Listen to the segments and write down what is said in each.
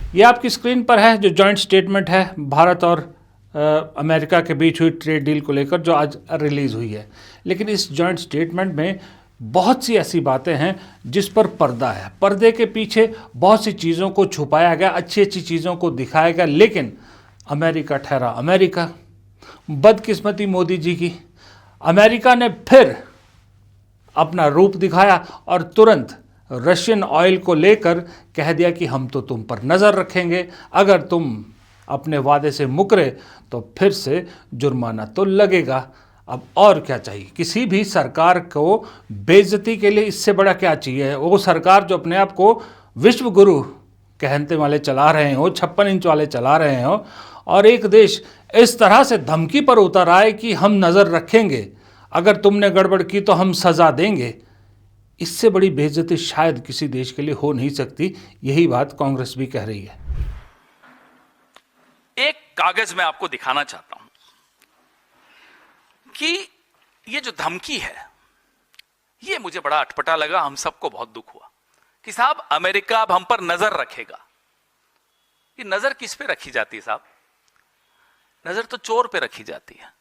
ये आपकी स्क्रीन पर है जो जॉइंट स्टेटमेंट है भारत और अमेरिका के बीच हुई ट्रेड डील को लेकर जो आज रिलीज़ हुई है। लेकिन इस जॉइंट स्टेटमेंट में बहुत सी ऐसी बातें हैं जिस पर पर्दा है। पर्दे के पीछे बहुत सी चीज़ों को छुपाया गया, अच्छी अच्छी चीज़ों को दिखाया गया, लेकिन अमेरिका ठहरा अमेरिका। बदकिस्मती मोदी जी की, अमेरिका ने फिर अपना रूप दिखाया और तुरंत रशियन ऑयल को लेकर कह दिया कि हम तो तुम पर नज़र रखेंगे, अगर तुम अपने वादे से मुकरे तो फिर से जुर्माना तो लगेगा। अब और क्या चाहिए? किसी भी सरकार को बेइज्जती के लिए इससे बड़ा क्या चाहिए? वो सरकार जो अपने आप को विश्व गुरु कहते वाले चला रहे हो, 56 इंच वाले चला रहे हो, और एक देश इस तरह से धमकी पर उतर आए कि हम नज़र रखेंगे, अगर तुमने गड़बड़ की तो हम सज़ा देंगे। इससे बड़ी बेइज्जती शायद किसी देश के लिए हो नहीं सकती। यही बात कांग्रेस भी कह रही है। एक कागज मैं आपको दिखाना चाहता हूं कि ये जो धमकी है, ये मुझे बड़ा अटपटा लगा। हम सबको बहुत दुख हुआ कि साहब अमेरिका अब हम पर नजर रखेगा। ये नजर किस पे रखी जाती है साहब? नजर तो चोर पे रखी जाती है।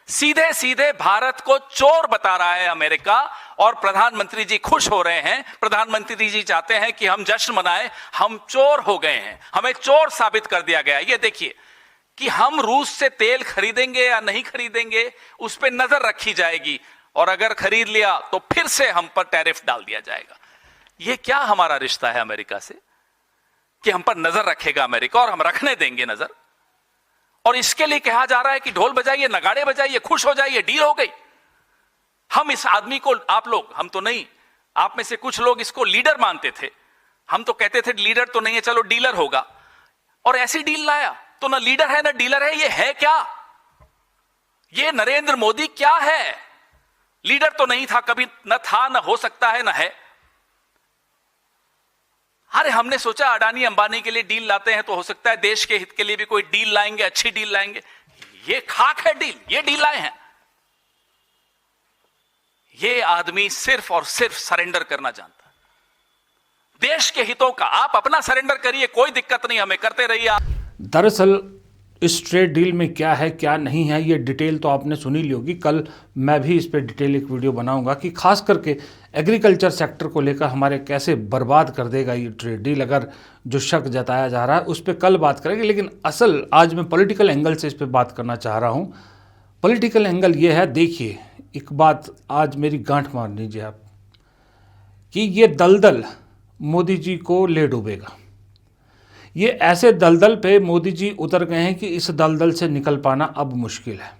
सीधे सीधे भारत को चोर बता रहा है अमेरिका, और प्रधानमंत्री जी खुश हो रहे हैं। प्रधानमंत्री जी चाहते हैं कि हम जश्न मनाएं, हम चोर हो गए हैं, हमें चोर साबित कर दिया गया। ये देखिए कि हम रूस से तेल खरीदेंगे या नहीं खरीदेंगे, उस पर नजर रखी जाएगी, और अगर खरीद लिया तो फिर से हम पर टैरिफ डाल दिया जाएगा। यह क्या हमारा रिश्ता है अमेरिका से कि हम पर नजर रखेगा अमेरिका और हम रखने देंगे नजर? और इसके लिए कहा जा रहा है कि ढोल बजाइए, नगाड़े बजाइए, खुश हो जाइए, डील हो गई। हम इस आदमी को, आप लोग, हम तो नहीं, आप में से कुछ लोग इसको लीडर मानते थे। हम तो कहते थे लीडर तो नहीं है, चलो डीलर होगा, और ऐसी डील लाया। तो ना लीडर है ना डीलर है, ये है क्या? ये नरेंद्र मोदी क्या है? लीडर तो नहीं था कभी, न था, न हो सकता है, न है। अरे हमने सोचा अडानी अंबानी के लिए डील लाते हैं तो हो सकता है देश के हित के लिए भी कोई डील लाएंगे, अच्छी डील लाएंगे। ये खाक है डील, ये डील लाए हैं। ये आदमी सिर्फ और सिर्फ सरेंडर करना जानता है, देश के हितों का। आप अपना सरेंडर करिए, कोई दिक्कत नहीं, हमें करते रहिए आप। दरअसल इस ट्रेड डील में क्या है क्या नहीं है, ये डिटेल तो आपने सुनी ली होगी। कल मैं भी इस पर डिटेल एक वीडियो बनाऊंगा कि खास करके एग्रीकल्चर सेक्टर को लेकर हमारे कैसे बर्बाद कर देगा ये ट्रेड डील, अगर जो शक जताया जा रहा है उस पर कल बात करेंगे। लेकिन असल आज मैं पॉलिटिकल एंगल से इस पर बात करना चाह रहा हूँ। पॉलिटिकल एंगल ये है, देखिए एक बात आज मेरी गांठ मार लीजिए आप, कि ये दलदल मोदी जी को ले डूबेगा। ये ऐसे दलदल पे मोदी जी उतर गए हैं कि इस दलदल से निकल पाना अब मुश्किल है।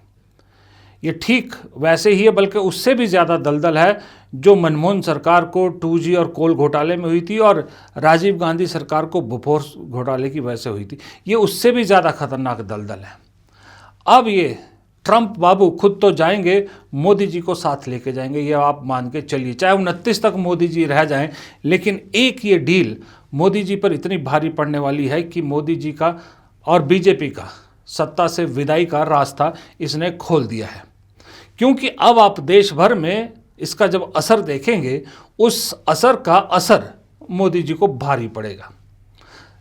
ये ठीक वैसे ही है, बल्कि उससे भी ज़्यादा दलदल है जो मनमोहन सरकार को 2G और कोल घोटाले में हुई थी, और राजीव गांधी सरकार को बोफोर्स घोटाले की वजह से हुई थी। ये उससे भी ज़्यादा खतरनाक दलदल है। अब ये ट्रंप बाबू खुद तो जाएंगे, मोदी जी को साथ लेके जाएंगे, ये आप मान के चलिए। चाहे 29 तक मोदी जी रह जाएं, लेकिन एक ये डील मोदी जी पर इतनी भारी पड़ने वाली है कि मोदी जी का और बीजेपी का सत्ता से विदाई का रास्ता इसने खोल दिया है। क्योंकि अब आप देश भर में इसका जब असर देखेंगे, उस असर का असर मोदी जी को भारी पड़ेगा।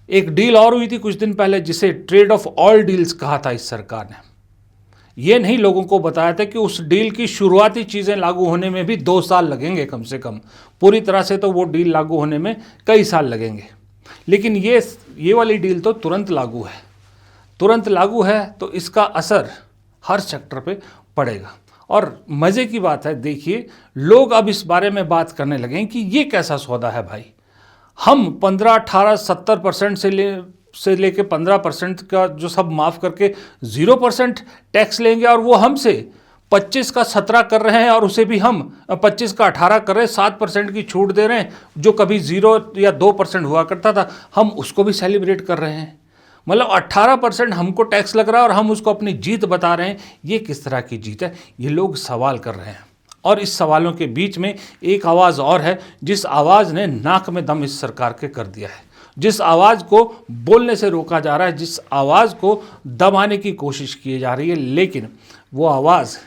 एक डील और हुई थी कुछ दिन पहले जिसे ट्रेड ऑफ ऑल डील्स कहा था इस सरकार ने। ये नहीं लोगों को बताया था कि उस डील की शुरुआती चीज़ें लागू होने में भी 2 साल लगेंगे कम से कम। पूरी तरह से तो वो डील लागू होने में कई साल लगेंगे, लेकिन ये वाली डील तो तुरंत लागू है। तुरंत लागू है तो इसका असर हर सेक्टर पे पड़ेगा। और मज़े की बात है, देखिए लोग अब इस बारे में बात करने लगे कि ये कैसा सौदा है भाई। हम 15, 18, 70% से लेके 15% का जो सब माफ़ करके 0% टैक्स लेंगे, और वो हमसे 25 का 17 कर रहे हैं, और उसे भी हम 25 का 18 कर रहे हैं, 7% की छूट दे रहे हैं। जो कभी 0 या 2% हुआ करता था, हम उसको भी सेलिब्रेट कर रहे हैं। मतलब 18% हमको टैक्स लग रहा है और हम उसको अपनी जीत बता रहे हैं। ये किस तरह की जीत है? ये लोग सवाल कर रहे हैं। और इस सवालों के बीच में एक आवाज़ और है, जिस आवाज़ ने नाक में दम इस सरकार के कर दिया है, जिस आवाज़ को बोलने से रोका जा रहा है, जिस आवाज़ को दबाने की कोशिश की जा रही है, लेकिन वो आवाज़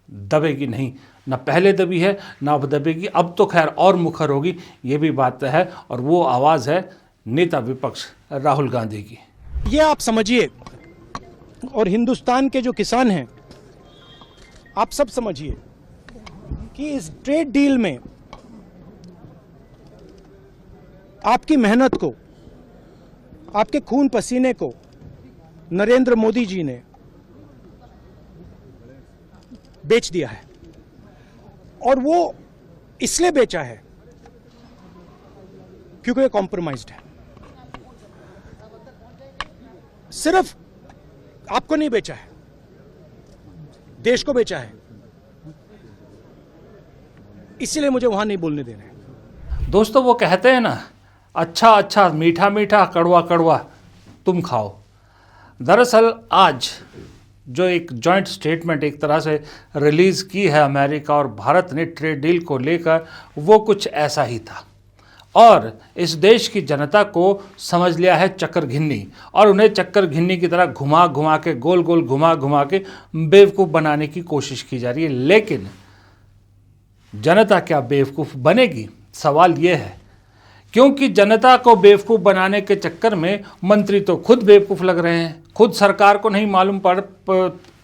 दबेगी नहीं। ना पहले दबी है ना अब दबेगी। अब तो खैर और मुखर होगी, ये भी बात है। और वो आवाज़ है नेता विपक्ष राहुल गांधी की। ये आप समझिए, और हिंदुस्तान के जो किसान हैं आप सब समझिए कि इस ट्रेड डील में आपकी मेहनत को, आपके खून पसीने को नरेंद्र मोदी जी ने बेच दिया है। और वो इसलिए बेचा है क्योंकि ये कॉम्प्रोमाइज्ड है। सिर्फ आपको नहीं बेचा है, देश को बेचा है। इसीलिए मुझे वहां नहीं बोलने दे रहे। दोस्तों, वो कहते हैं ना, अच्छा अच्छा मीठा मीठा कड़वा कड़वा तुम खाओ। दरअसल आज जो एक जॉइंट स्टेटमेंट एक तरह से रिलीज़ की है अमेरिका और भारत ने ट्रेड डील को लेकर, वो कुछ ऐसा ही था। और इस देश की जनता को समझ लिया है चक्कर घिन्नी, और उन्हें चक्कर घिन्नी की तरह घुमा घुमा के, गोल गोल घुमा घुमा के बेवकूफ़ बनाने की कोशिश की जा रही है। लेकिन जनता क्या बेवकूफ़ बनेगी, सवाल ये है। क्योंकि जनता को बेवकूफ़ बनाने के चक्कर में मंत्री तो खुद बेवकूफ़ लग रहे हैं। खुद सरकार को नहीं मालूम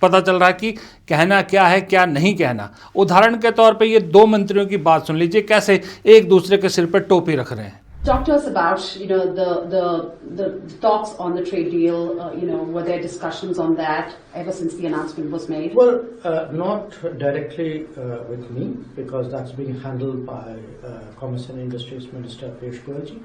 पता चल रहा कि कहना क्या है, क्या नहीं कहना। उदाहरण के तौर पे ये दो मंत्रियों की बात सुन लीजिए, कैसे एक दूसरे के सिर पर टोपी रख रहे हैं। Talk to us about, the talks on the trade deal. Were there discussions on that ever since the announcement was made? Well, not directly with me, because that's being handled by Commerce and Industries Minister Piyush Goyal ji.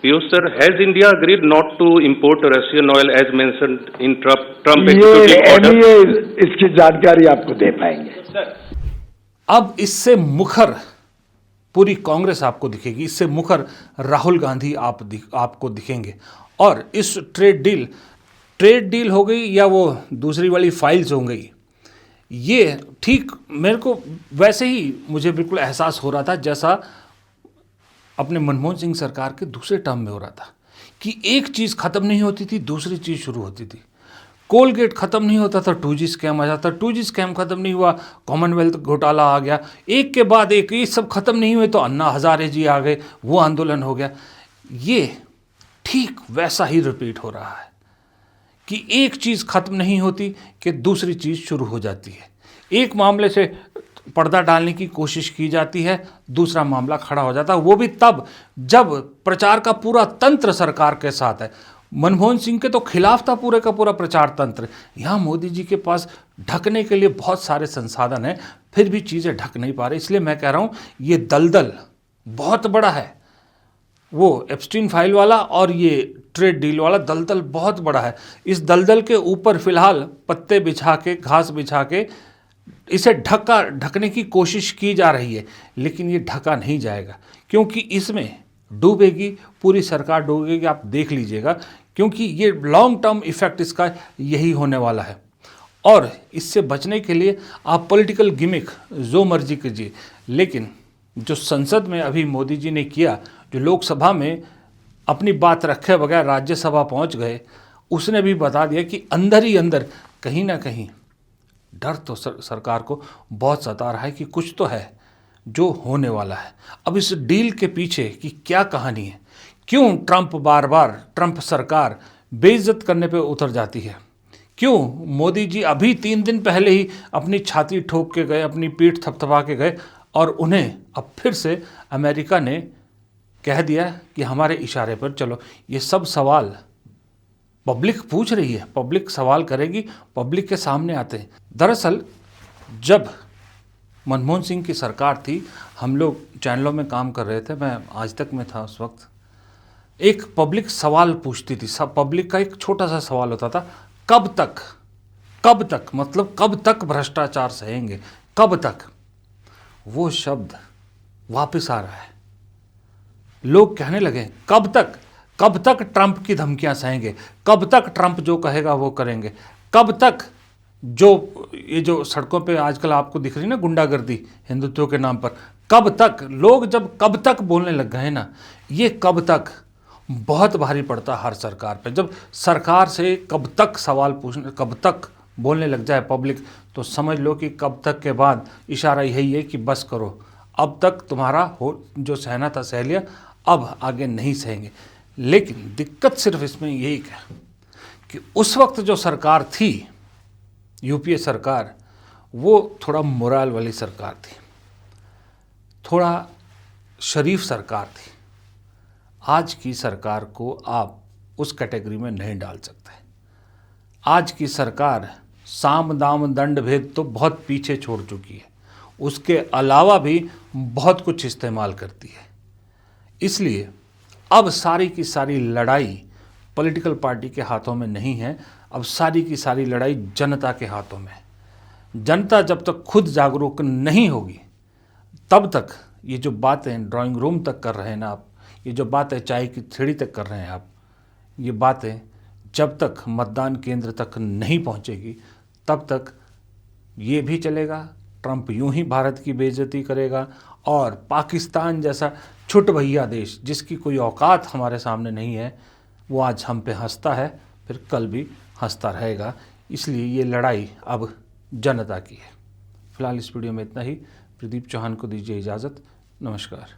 Piyush sir, has India agreed not to import Russian oil as mentioned in Trump executive order? ये इसकी जानकारी आपको दे पाएंगे। अब इससे मुखर पूरी कांग्रेस आपको दिखेगी, इससे मुखर राहुल गांधी आपको दिखेंगे। और इस ट्रेड डील हो गई या वो दूसरी वाली फाइल्स हो गई, ये ठीक मेरे को वैसे ही मुझे बिल्कुल एहसास हो रहा था जैसा अपने मनमोहन सिंह सरकार के दूसरे टर्म में हो रहा था कि एक चीज़ ख़त्म नहीं होती थी, दूसरी चीज़ शुरू होती थी। कोलगेट ख़त्म नहीं होता था, 2G स्कैम आ जाता, 2G स्कैम ख़त्म नहीं हुआ, कॉमनवेल्थ घोटाला आ गया, एक के बाद एक, ये सब ख़त्म नहीं हुए तो अन्ना हज़ारे जी आ गए, वो आंदोलन हो गया। ये ठीक वैसा ही रिपीट हो रहा है कि एक चीज़ ख़त्म नहीं होती कि दूसरी चीज़ शुरू हो जाती है। एक मामले से पर्दा डालने की कोशिश की जाती है, दूसरा मामला खड़ा हो जाता है, वो भी तब जब प्रचार का पूरा तंत्र सरकार के साथ है। मनमोहन सिंह के तो खिलाफ था पूरे का पूरा प्रचार तंत्र। यहाँ मोदी जी के पास ढकने के लिए बहुत सारे संसाधन हैं, फिर भी चीज़ें ढक नहीं पा रहे। इसलिए मैं कह रहा हूँ ये दलदल बहुत बड़ा है। वो एप्स्टीन फाइल वाला और ये ट्रेड डील वाला दलदल बहुत बड़ा है। इस दलदल के ऊपर फिलहाल पत्ते बिछा के, घास बिछा के इसे ढकने की कोशिश की जा रही है, लेकिन ये ढका नहीं जाएगा क्योंकि इसमें डूबेगी पूरी सरकार, डूबेगी। आप देख लीजिएगा, क्योंकि ये लॉन्ग टर्म इफेक्ट इसका यही होने वाला है। और इससे बचने के लिए आप पॉलिटिकल गिमिक जो मर्जी कीजिए, लेकिन जो संसद में अभी मोदी जी ने किया, जो लोकसभा में अपनी बात रखे बगैर राज्यसभा पहुंच गए, उसने भी बता दिया कि अंदर ही अंदर कहीं ना कहीं डर तो सरकार को बहुत सता रहा है कि कुछ तो है जो होने वाला है। अब इस डील के पीछे की क्या कहानी है, क्यों ट्रंप सरकार बेइज्जत करने पे उतर जाती है, क्यों मोदी जी अभी 3 दिन पहले ही अपनी छाती ठोक के गए, अपनी पीठ थपथपा के गए, और उन्हें अब फिर से अमेरिका ने कह दिया कि हमारे इशारे पर चलो। ये सब सवाल पब्लिक पूछ रही है, पब्लिक सवाल करेगी, पब्लिक के सामने आते हैं। दरअसल जब मनमोहन सिंह की सरकार थी, हम लोग चैनलों में काम कर रहे थे, मैं आज तक में था उस वक्त, एक पब्लिक सवाल पूछती थी। सब पब्लिक का एक छोटा सा सवाल होता था, कब तक मतलब कब तक भ्रष्टाचार सहेंगे, कब तक। वो शब्द वापस आ रहा है। लोग कहने लगे कब तक ट्रंप की धमकियां सहेंगे, कब तक ट्रंप जो कहेगा वो करेंगे, कब तक ये जो सड़कों पे आजकल आपको दिख रही ना गुंडागर्दी हिंदुत्व के नाम पर, कब तक। लोग जब कब तक बोलने लग गए ना, ये कब तक बहुत भारी पड़ता हर सरकार पे। जब सरकार से कब तक सवाल पूछने, कब तक बोलने लग जाए पब्लिक, तो समझ लो कि कब तक के बाद इशारा यही है कि बस करो, अब तक तुम्हारा हो जो सहना था सह लिया, अब आगे नहीं सहेंगे। लेकिन दिक्कत सिर्फ इसमें यही है कि उस वक्त जो सरकार थी, यूपीए सरकार, वो थोड़ा मोराल वाली सरकार थी, थोड़ा शरीफ सरकार थी। आज की सरकार को आप उस कैटेगरी में नहीं डाल सकते। आज की सरकार साम दाम दंड भेद तो बहुत पीछे छोड़ चुकी है, उसके अलावा भी बहुत कुछ इस्तेमाल करती है। इसलिए अब सारी की सारी लड़ाई पॉलिटिकल पार्टी के हाथों में नहीं है, अब सारी की सारी लड़ाई जनता के हाथों में है। जनता जब तक खुद जागरूक नहीं होगी तब तक ये जो बातें ड्राइंग रूम तक कर रहे हैं ना आप, ये जो बातें चाय की थैली तक कर रहे हैं आप, ये बातें जब तक मतदान केंद्र तक नहीं पहुंचेगी तब तक ये भी चलेगा। ट्रंप यूं ही भारत की बेइज्जती करेगा और पाकिस्तान जैसा छुट भैया देश जिसकी कोई औकात हमारे सामने नहीं है, वो आज हम पे हंसता है, फिर कल भी हंसता रहेगा। इसलिए ये लड़ाई अब जनता की है। फिलहाल इस वीडियो में इतना ही। प्रदीप चौहान को दीजिए इजाज़त। नमस्कार।